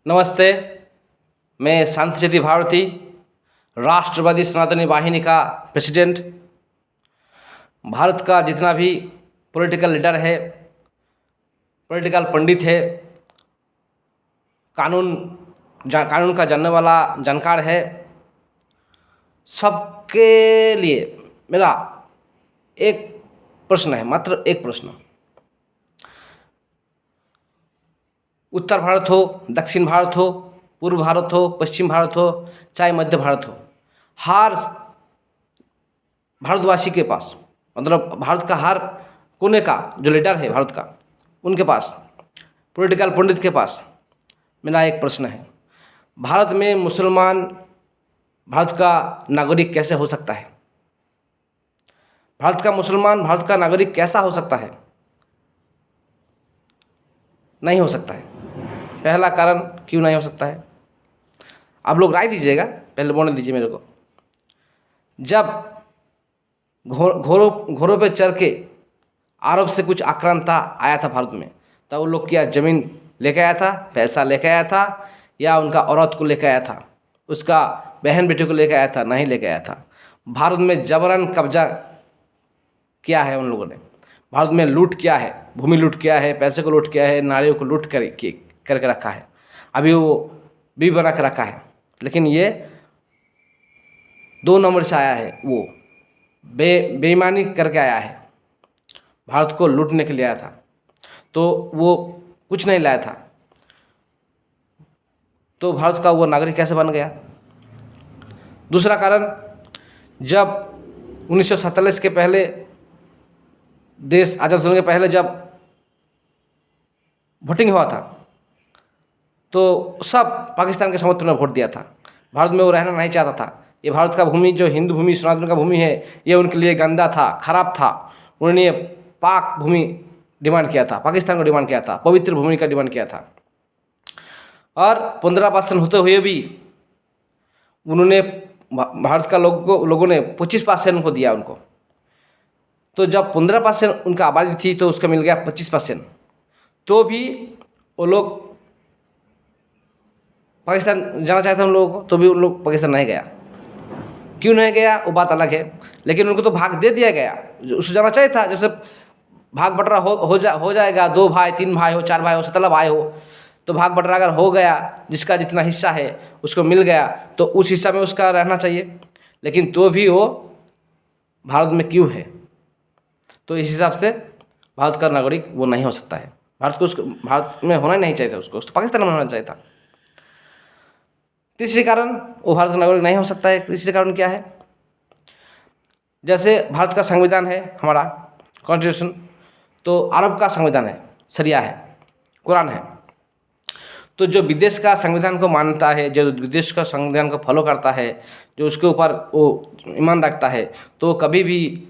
नमस्ते। मैं शांति भारती, राष्ट्रवादी सनातनी वाहिनी का प्रेसिडेंट। भारत का जितना भी पॉलिटिकल लीडर है, पॉलिटिकल पंडित है, कानून का जानने वाला जानकार है, सबके लिए मेरा एक प्रश्न है, मात्र एक प्रश्न। उत्तर भारत हो, दक्षिण भारत हो, पूर्व भारत हो, पश्चिम भारत हो, चाहे मध्य भारत हो, हर भारतवासी के पास, मतलब भारत का हर कोने का जो लीडर है भारत का, उनके पास, पॉलिटिकल पंडित के पास मेरा एक प्रश्न है। भारत में मुसलमान भारत का नागरिक कैसे हो सकता है? भारत का मुसलमान भारत का नागरिक कैसा हो सकता है? नहीं हो सकता है। पहला कारण क्यों नहीं हो सकता है? आप लोग राय दीजिएगा, पहले बोलने दीजिए मेरे को। जब घोड़ों पे चढ़ के अरब से कुछ आक्रांता आया था भारत में, तब वो लोग क्या ज़मीन लेके आया था, पैसा लेके आया था, या उनका औरत को लेके आया था, उसका बहन बेटी को लेके आया था? नहीं लेके आया था। भारत में जबरन कब्जा किया है उन लोगों ने। भारत में लूट किया है, भूमि लूट किया है, पैसे को लूट किया है, नारियों को लूट करके रखा है। अभी वो भी बना के रखा है। लेकिन ये 2 नंबर से आया है, वो बेईमानी करके आया है, भारत को लूटने के लिए आया था, तो वो कुछ नहीं लाया था, तो भारत का वो नागरिक कैसे बन गया? दूसरा कारण, जब 1947 के पहले, देश आज़ाद होने के पहले जब वोटिंग हुआ था, तो सब पाकिस्तान के समर्थन में वोट दिया था। भारत में वो रहना नहीं चाहता था। ये भारत का भूमि, जो हिंदू भूमि, सनातन का भूमि है, ये उनके लिए गंदा था, खराब था। उन्होंने पाक भूमि डिमांड किया था, पाकिस्तान को डिमांड किया था, पवित्र भूमि का डिमांड किया था। और 15% होते हुए भी उन्होंने, भारत का लोगों ने 25% उनको दिया उनको। तो जब 15% उनका आबादी थी, तो उसका मिल गया 25%। तो भी वो लोग पाकिस्तान जाना चाहते हैं उन लोगों को, तो भी उन लोग पाकिस्तान नहीं गया। क्यों नहीं गया वो बात अलग है, लेकिन उनको तो भाग दे दिया गया। जो उसको जाना चाहिए था, जैसे भाग बटरा हो जाएगा, 2 भाई 3 भाई हो, 4 भाई हो, 17 भाई हो, तो भाग बटरा अगर हो गया, जिसका जितना हिस्सा है उसको मिल गया, तो उस हिस्सा में उसका रहना चाहिए। लेकिन तो भी वो भारत में क्यों है? तो इस हिसाब से भारत का नागरिक वो नहीं हो सकता है। भारत में होना ही नहीं चाहिए था, उसको पाकिस्तान में होना चाहिए था। तीसरी कारण, वो भारत का नागरिक नहीं हो सकता है। तीसरी कारण क्या है? जैसे भारत का संविधान है, हमारा कॉन्स्टिट्यूशन, तो अरब का संविधान है, शरिया है, कुरान है। तो जो विदेश का संविधान को मानता है, जो विदेश का संविधान को फॉलो करता है, जो उसके ऊपर वो ईमान रखता है, तो कभी भी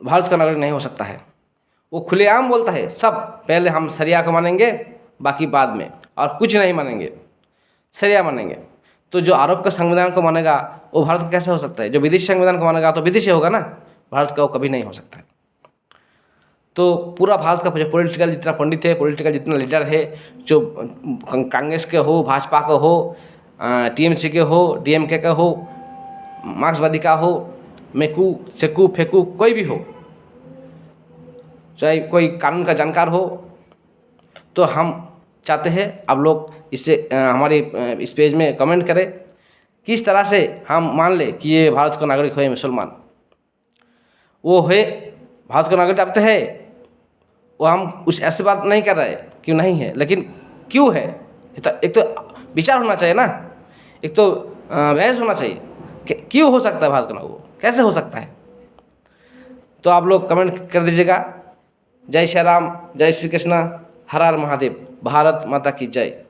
भारत का नागरिक नहीं हो सकता है। वो खुलेआम बोलता है, सब पहले हम शरिया को मानेंगे, बाकी बाद में, और कुछ नहीं मानेंगे, शरिया मानेंगे। तो जो अरब का संविधान को मानेगा वो भारत का कैसे हो सकता है? जो विदेशी संविधान को मानेगा तो विदेशी होगा ना, भारत का वो कभी नहीं हो सकता है। तो पूरा भारत का जो पॉलिटिकल जितना पंडित है, पॉलिटिकल जितना लीडर है, जो कांग्रेस के हो, भाजपा का हो, टीएमसी के हो, डीएमके का हो, मार्क्सवादी का हो, मेकू सेकू फेकू कोई भी हो, चाहे कोई कानून का जानकार हो, तो हम चाहते हैं आप लोग इससे हमारे इस पेज में कमेंट करें, किस तरह से हम मान ले कि ये भारत का नागरिक है, मुसलमान वो है, भारत का नागरिक अब तो है, वो हम कुछ ऐसी बात नहीं कर रहे क्यों नहीं है, लेकिन क्यों है? एक तो विचार होना चाहिए ना, एक तो बहस होना चाहिए कि क्यों हो सकता है भारत का नागरिक, कैसे हो सकता है? तो आप लोग कमेंट कर दीजिएगा। जय श्री राम, जय श्री कृष्णा, हर हर महादेव, भारत माता की जय।